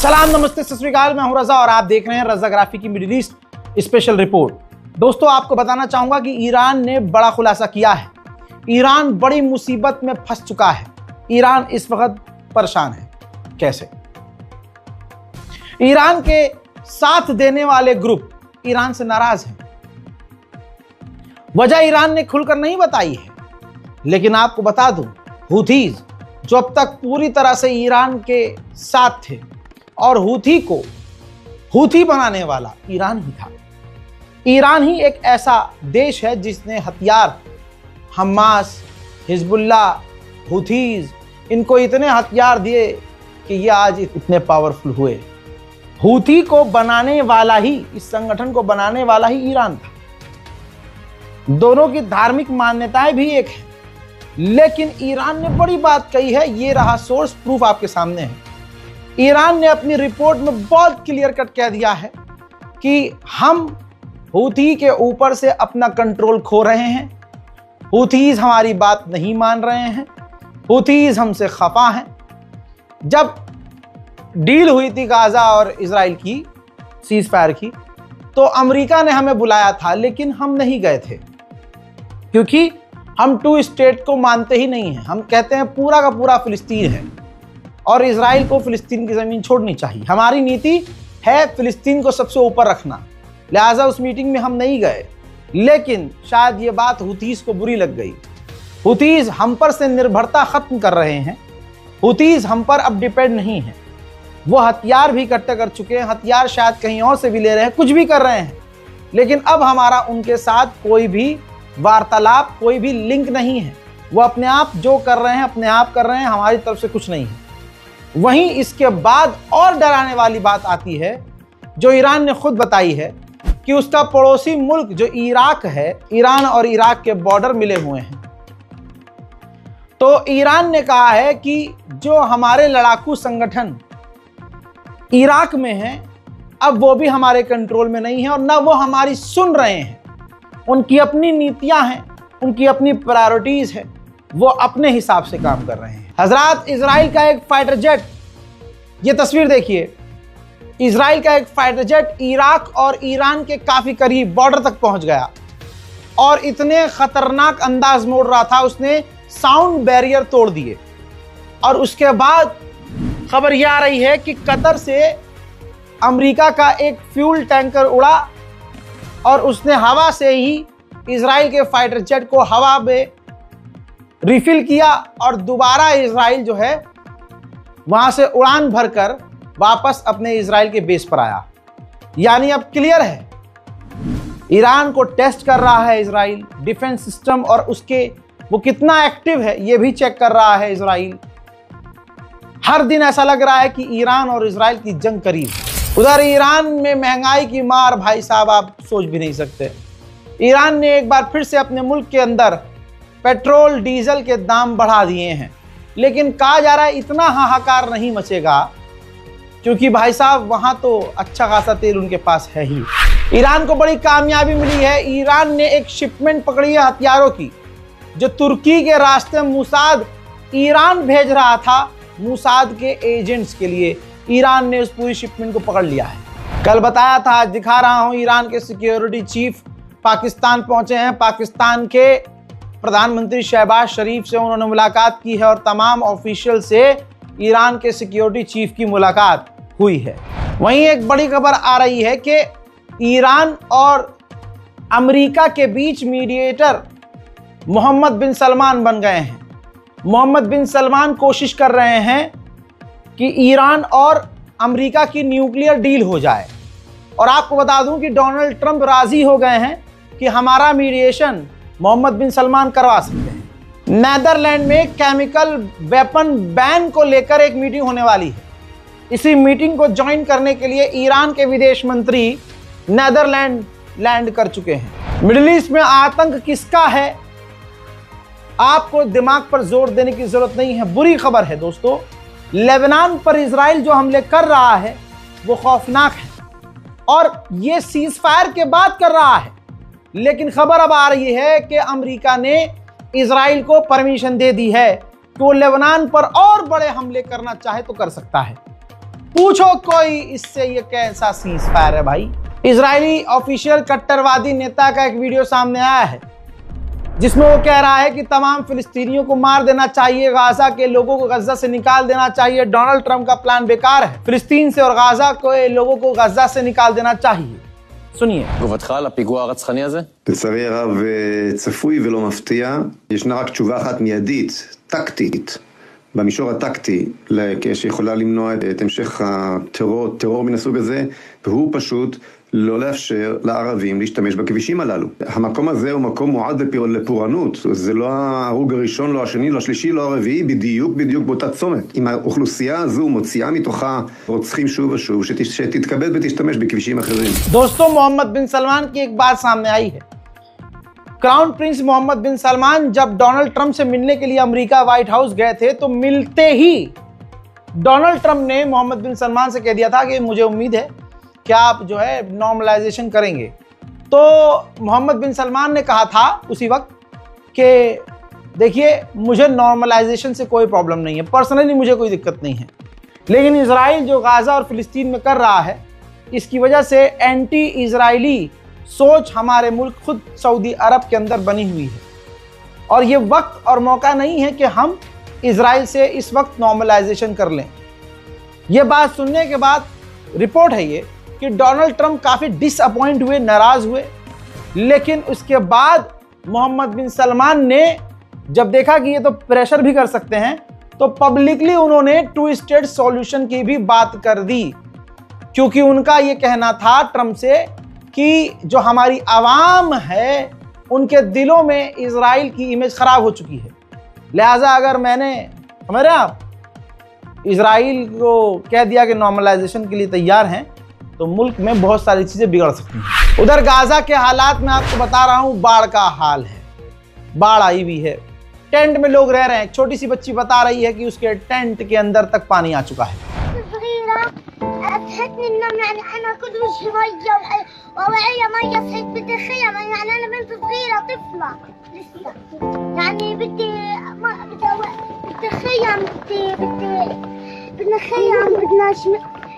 सलाम, नमस्ते, सत श्री अकाल। मैं हूं रजा और आप देख रहे हैं रजाग्राफी की मिडिल ईस्ट स्पेशल रिपोर्ट। दोस्तों, आपको बताना चाहूंगा कि ईरान ने बड़ा खुलासा किया है। ईरान बड़ी मुसीबत में फंस चुका है। ईरान इस वक्त परेशान है। कैसे? ईरान के साथ देने वाले ग्रुप ईरान से नाराज हैं। वजह ईरान ने खुलकर नहीं बताई है, लेकिन आपको बता दूं, हूथीज जो अब तक पूरी तरह से ईरान के साथ थे, और हूथी बनाने वाला ईरान ही था। ईरान ही एक ऐसा देश है जिसने हथियार, हमास, हिजबुल्लाह, हूथीज, इनको इतने हथियार दिए कि ये आज इतने पावरफुल हुए। हूथी को बनाने वाला ही, इस संगठन को बनाने वाला ही ईरान था। दोनों की धार्मिक मान्यताएं भी एक है, लेकिन ईरान ने बड़ी बात कही है। ये रहा सोर्स, प्रूफ आपके सामने है। ईरान ने अपनी रिपोर्ट में बहुत क्लियर कट कह दिया है कि हम हूथी के ऊपर से अपना कंट्रोल खो रहे हैं। हूथीज हमारी बात नहीं मान रहे हैं। हूथीज हमसे खफा हैं। जब डील हुई थी गाजा और इजराइल की, सीज फायर की, तो अमेरिका ने हमें बुलाया था, लेकिन हम नहीं गए थे, क्योंकि हम 2 स्टेट को मानते ही नहीं हैं। हम कहते हैं पूरा का पूरा फिलिस्तीन है और इजराइल को फिलिस्तीन की ज़मीन छोड़नी चाहिए। हमारी नीति है फिलिस्तीन को सबसे ऊपर रखना, लिहाजा उस मीटिंग में हम नहीं गए। लेकिन शायद ये बात हूथीज को बुरी लग गई। हूथीज हम पर से निर्भरता खत्म कर रहे हैं। हूथीज हम पर अब डिपेंड नहीं है। वो हथियार भी इकट्ठे कर चुके हैं, हथियार शायद कहीं और से भी ले रहे हैं, कुछ भी कर रहे हैं, लेकिन अब हमारा उनके साथ कोई भी वार्तालाप, कोई भी लिंक नहीं है। वो अपने आप जो कर रहे हैं अपने आप कर रहे हैं, हमारी तरफ से कुछ नहीं है। वहीं इसके बाद और डराने वाली बात आती है, जो ईरान ने खुद बताई है कि उसका पड़ोसी मुल्क जो इराक है, ईरान और इराक के बॉर्डर मिले हुए हैं। तो ईरान ने कहा है कि जो हमारे लड़ाकू संगठन इराक में हैं, अब वो भी हमारे कंट्रोल में नहीं है और ना वो हमारी सुन रहे हैं। उनकी अपनी नीतियां हैं, उनकी अपनी प्रायोरिटीज है, वो अपने हिसाब से काम कर रहे हैं। हजरात, इजराइल का एक फाइटर जेट, ये तस्वीर देखिए, इजराइल का एक फाइटर जेट इराक और ईरान के काफी करीब बॉर्डर तक पहुंच गया और इतने खतरनाक अंदाज मोड़ रहा था, उसने साउंड बैरियर तोड़ दिए। और उसके बाद खबर यह आ रही है कि कतर से अमेरिका का एक फ्यूल टैंकर उड़ा और उसने हवा से ही इजराइल के फाइटर जेट को हवा में रिफिल किया और दोबारा इजराइल जो है वहां से उड़ान भरकर वापस अपने इजराइल के बेस पर आया। यानी अब क्लियर है, ईरान को टेस्ट कर रहा है इजराइल, डिफेंस सिस्टम और उसके वो कितना एक्टिव है ये भी चेक कर रहा है इजराइल। हर दिन ऐसा लग रहा है कि ईरान और इजराइल की जंग करीब है। उधर ईरान में महंगाई की मार, भाई साहब, आप सोच भी नहीं सकते। ईरान ने एक बार फिर से अपने मुल्क के अंदर पेट्रोल डीजल के दाम बढ़ा दिए हैं, लेकिन कहा जा रहा है इतना हाहाकार नहीं मचेगा, क्योंकि भाई साहब वहां तो अच्छा खासा तेल उनके पास है ही। ईरान को बड़ी कामयाबी मिली है। ईरान ने एक शिपमेंट पकड़ी है हथियारों की, जो तुर्की के रास्ते मूसाद ईरान भेज रहा था, मूसाद के एजेंट्स के लिए। ईरान ने उस पूरी शिपमेंट को पकड़ लिया है। कल बताया था, आज दिखा रहा हूं, ईरान के सिक्योरिटी चीफ पाकिस्तान पहुंचे हैं। पाकिस्तान के प्रधानमंत्री शहबाज शरीफ से उन्होंने मुलाकात की है और तमाम ऑफिशियल से ईरान के सिक्योरिटी चीफ की मुलाकात हुई है। वहीं एक बड़ी खबर आ रही है कि ईरान और अमेरिका के बीच मीडिएटर मोहम्मद बिन सलमान बन गए हैं। मोहम्मद बिन सलमान कोशिश कर रहे हैं कि ईरान और अमेरिका की न्यूक्लियर डील हो जाए। और आपको बता दूं कि डोनाल्ड ट्रंप राजी हो गए हैं कि हमारा मीडिएशन मोहम्मद बिन सलमान करवा सकते हैं। नेदरलैंड में केमिकल वेपन बैन को लेकर एक मीटिंग होने वाली है। इसी मीटिंग को ज्वाइन करने के लिए ईरान के विदेश मंत्री नेदरलैंड लैंड कर चुके हैं। मिडिल ईस्ट में आतंक किसका है, आपको दिमाग पर जोर देने की जरूरत नहीं है। बुरी खबर है दोस्तों, लेबनान पर इजराइल जो हमले कर रहा है वो खौफनाक है और ये सीज फायर के बाद कर रहा है। लेकिन खबर अब आ रही है कि अमेरिका ने इजराइल को परमिशन दे दी है कि वो लेबनान पर और बड़े हमले करना चाहे तो कर सकता है। पूछो कोई इससे ये कैसा सीज फायर है भाई। इजरायली ऑफिशियल कट्टरवादी नेता का एक वीडियो सामने आया है जिसमें वो कह रहा है कि तमाम फिलिस्तीनियों को मार देना चाहिए, गाजा के लोगों को गजा से निकाल देना चाहिए, डोनाल्ड ट्रंप का प्लान बेकार है, फिलिस्तीन से और गाजा के लोगों को गजा से निकाल देना चाहिए। सुनिए। תגובתך על הפיגוע הרצחני הזה? לצערי הרב צפוי ולא מפתיע, ישנה רק תשובה אחת מיידית, טקטית, במישור הטקטי, שיכולה למנוע את המשך הטרור מן הסוג הזה, והוא פשוט לא לאפשר לערבים להשתמש בכבישים הללו. המקום הזה הוא מקום מועד לפורענות, זה לא ההרוג הראשון, לא השני, לא השלישי, לא הרביעי, בדיוק באותה צומת. אם האוכלוסייה הזו מוציאה מתוכה רוצחים שוב ושוב, שתתכבד ותשתמש בכבישים אחרים. दोस्तों, मोहम्मद बिन सलमान की एक बात सामने आई है। क्राउन प्रिंस मोहम्मद बिन सलमान जब डोनाल्ड ट्रंप से मिलने के लिए अमेरिका व्हाइट हाउस गए थे तो मिलते ही डोनाल्ड ट्रंप ने मोहम्मद बिन सलमान से कह दिया था कि मुझे उम्मीद है कि आप जो है नॉर्मलाइजेशन करेंगे। तो मोहम्मद बिन सलमान ने कहा था उसी वक्त कि देखिए, मुझे नॉर्मलाइजेशन से कोई प्रॉब्लम नहीं है, पर्सनली मुझे कोई दिक्कत नहीं है, लेकिन इजराइल जो गाजा और फिलिस्तीन में कर रहा है इसकी वजह से एंटी इजरायली सोच हमारे मुल्क खुद सऊदी अरब के अंदर बनी हुई है और ये वक्त और मौका नहीं है कि हम इजराइल से इस वक्त नॉर्मलाइजेशन कर लें। ये बात सुनने के बाद रिपोर्ट है ये कि डोनाल्ड ट्रंप काफ़ी डिसअपॉइंट हुए, नाराज़ हुए, लेकिन उसके बाद मोहम्मद बिन सलमान ने जब देखा कि ये तो प्रेशर भी कर सकते हैं तो पब्लिकली उन्होंने टू स्टेट सॉल्यूशन की भी बात कर दी, क्योंकि उनका ये कहना था ट्रंप से कि जो हमारी आवाम है उनके दिलों में इजराइल की इमेज ख़राब हो चुकी है, लिहाजा अगर मैंने समझ रहे आप इजराइल को कह दिया कि नॉर्मलाइजेशन के लिए तैयार हैं तो मुल्क में बहुत सारी चीज़ें बिगड़ सकती हैं। उधर गाजा के हालात में आपको बता रहा हूँ, बाढ़ का हाल है, बाढ़ आई हुई है, टेंट में लोग रह रहे हैं। छोटी सी बच्ची बता रही है कि उसके टेंट के अंदर तक पानी आ चुका है।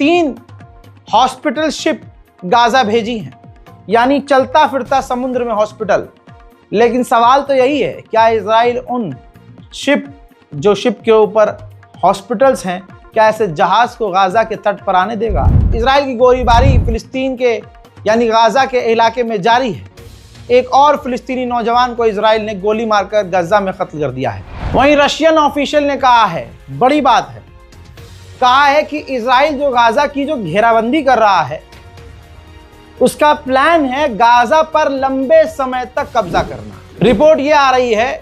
3 हॉस्पिटल शिप गाजा भेजी हैं, यानी चलता फिरता समुद्र में हॉस्पिटल। लेकिन सवाल तो यही है, क्या इजराइल उन शिप के ऊपर हॉस्पिटल्स हैं, क्या ऐसे जहाज को गाजा के तट पर आने देगा? इजराइल की गोलीबारी फिलिस्तीन के यानी गाजा के इलाके में जारी है। एक और फिलिस्तीनी नौजवान को इजराइल ने गोली मारकर गजा में कत्ल कर दिया है। वहीं रशियन ऑफिशियल ने कहा है, बड़ी बात है, कहा है कि इजराइल जो गाजा की जो घेराबंदी कर रहा है उसका प्लान है गाजा पर लंबे समय तक कब्जा करना। रिपोर्ट ये आ रही है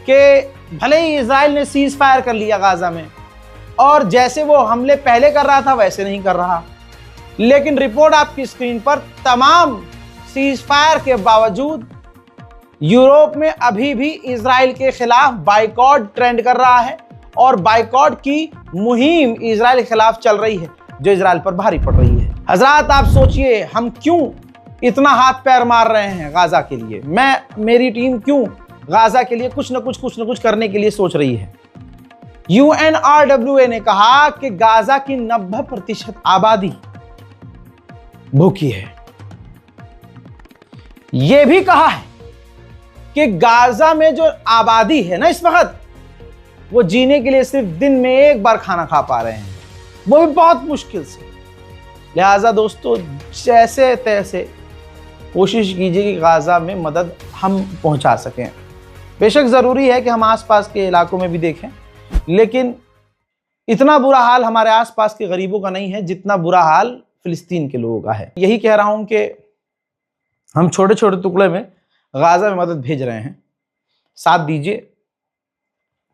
कि भले ही इजराइल ने सीज फायर कर लिया गाजा में और जैसे वो हमले पहले कर रहा था वैसे नहीं कर रहा, लेकिन रिपोर्ट आपकी स्क्रीन पर तमाम सीज फायर के बावजूद यूरोप में अभी भी इजराइल के खिलाफ बाइकॉट ट्रेंड कर रहा है और बाइकॉट की मुहिम इजराइल के खिलाफ चल रही है जो इजराइल पर भारी पड़ रही है। हजरात, आप सोचिए हम क्यों इतना हाथ पैर मार रहे हैं गाजा के लिए, मेरी टीम क्यों गाजा के लिए कुछ न कुछ करने के लिए सोच रही है। UNRWA ने कहा कि गाजा की 90% आबादी भूखी है। यह भी कहा है कि गाजा में जो आबादी है ना इस वक्त, वो जीने के लिए सिर्फ दिन में एक बार खाना खा पा रहे हैं, वो भी बहुत मुश्किल से। लिहाजा दोस्तों, जैसे तैसे कोशिश कीजिए कि गाजा में मदद हम पहुंचा सकें। बेशक ज़रूरी है कि हम आसपास के इलाकों में भी देखें, लेकिन इतना बुरा हाल हमारे आसपास के गरीबों का नहीं है जितना बुरा हाल फिलिस्तीन के लोगों का है। यही कह रहा हूं कि हम छोटे छोटे टुकड़े में गाजा में मदद भेज रहे हैं, साथ दीजिए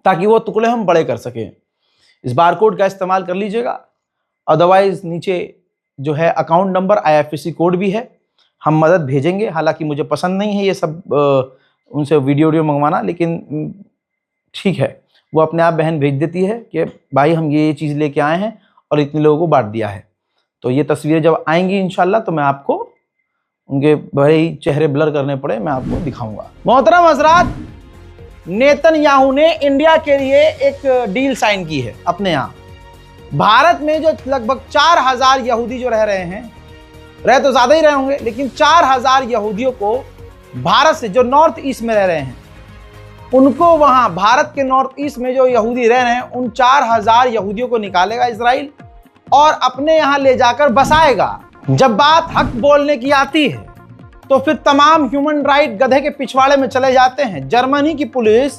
ताकि वो टुकड़े हम बड़े कर सकें। इस बारकोड का इस्तेमाल कर लीजिएगा, अदरवाइज नीचे जो है अकाउंट नंबर IFSC कोड भी है, हम मदद भेजेंगे। हालांकि मुझे पसंद नहीं है ये सब उनसे वीडियो मंगवाना, लेकिन ठीक है, वो अपने आप बहन भेज देती है कि भाई हम ये चीज़ लेके आए हैं और इतने लोगों को बांट दिया है। तो ये तस्वीरें जब आएंगी इंशाल्लाह तो मैं आपको उनके भले ही चेहरे ब्लर करने पड़े मैं आपको दिखाऊंगा। मोहतरम हजरात, नेतन्याहू ने इंडिया के लिए एक डील साइन की है अपने यहाँ। भारत में जो लगभग 4000 यहूदी जो रह रहे हैं, रह तो ज्यादा ही रहे होंगे, लेकिन 4000 यहूदियों को भारत से जो नॉर्थ ईस्ट में रह रहे हैं उनको, वहां भारत के नॉर्थ ईस्ट में जो यहूदी रह रहे हैं उन 4000 यहूदियों को निकालेगा इजराइल और अपने यहां ले जाकर बसाएगा। जब बात हक बोलने की आती है तो फिर तमाम ह्यूमन राइट गधे के पिछवाड़े में चले जाते हैं। जर्मनी की पुलिस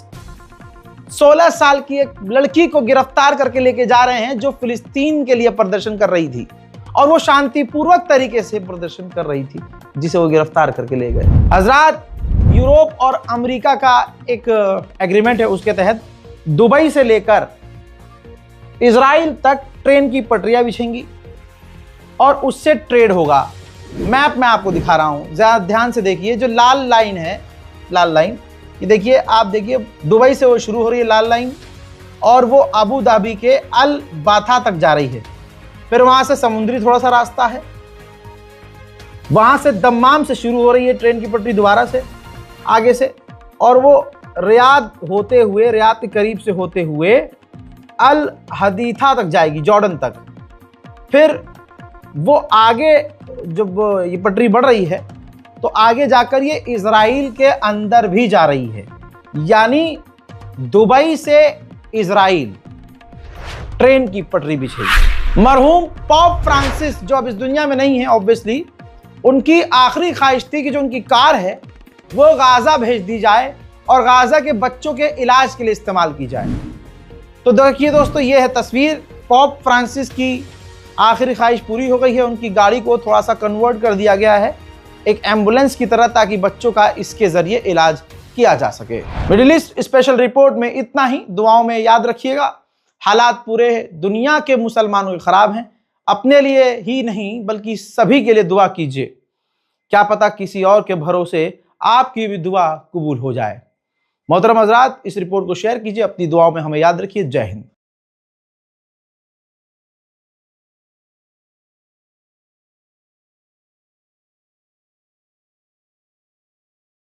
16 साल की एक लड़की को गिरफ्तार करके लेके जा रहे हैं जो फिलिस्तीन के लिए प्रदर्शन कर रही थी और वो शांतिपूर्वक तरीके से प्रदर्शन कर रही थी, जिसे वो गिरफ्तार करके ले गए। हजरात, यूरोप और अमेरिका का एक एग्रीमेंट है, उसके तहत दुबई से लेकर इजराइल तक ट्रेन की पटरियां बिछेंगी और उससे ट्रेड होगा। मैप मैं आपको दिखा रहा हूं, ज्यादा ध्यान से देखिए। जो लाल लाइन है, लाल लाइन, ये देखिए, आप देखिए दुबई से वो शुरू हो रही है लाल लाइन और वो अबू धाबी के अल बाथा तक जा रही है। फिर वहां से समुद्री थोड़ा सा रास्ता है, वहां से दम्माम से शुरू हो रही है ट्रेन की पटरी दोबारा से आगे से, और वो रियाद होते हुए, रियाद के करीब से होते हुए अल हदीथा तक जाएगी, जॉर्डन तक। फिर वो आगे जब ये पटरी बढ़ रही है तो आगे जाकर ये इजराइल के अंदर भी जा रही है, यानी दुबई से इजराइल ट्रेन की पटरी बिछेगी। मरहूम पोप फ्रांसिस जो अब इस दुनिया में नहीं है ऑब्वियसली, उनकी आखिरी ख्वाहिश थी कि जो उनकी कार है वो गाजा भेज दी जाए और गाजा के बच्चों के इलाज के लिए इस्तेमाल की जाए। तो देखिए दोस्तों, ये है तस्वीर। पोप फ्रांसिस की आखिरी ख्वाहिश पूरी हो गई है। उनकी गाड़ी को थोड़ा सा कन्वर्ट कर दिया गया है एक एम्बुलेंस की तरह, ताकि बच्चों का इसके जरिए इलाज किया जा सके। मिडिल ईस्ट स्पेशल रिपोर्ट में इतना ही। दुआओं में याद रखिएगा, हालात पूरे दुनिया के मुसलमानों के खराब हैं। अपने लिए ही नहीं बल्कि सभी के लिए दुआ कीजिए, क्या पता किसी और के भरोसे आपकी भी दुआ कबूल हो जाए। मोहतरम हजरात, इस रिपोर्ट को शेयर कीजिए, अपनी दुआओं में हमें याद रखिए। जय हिंद।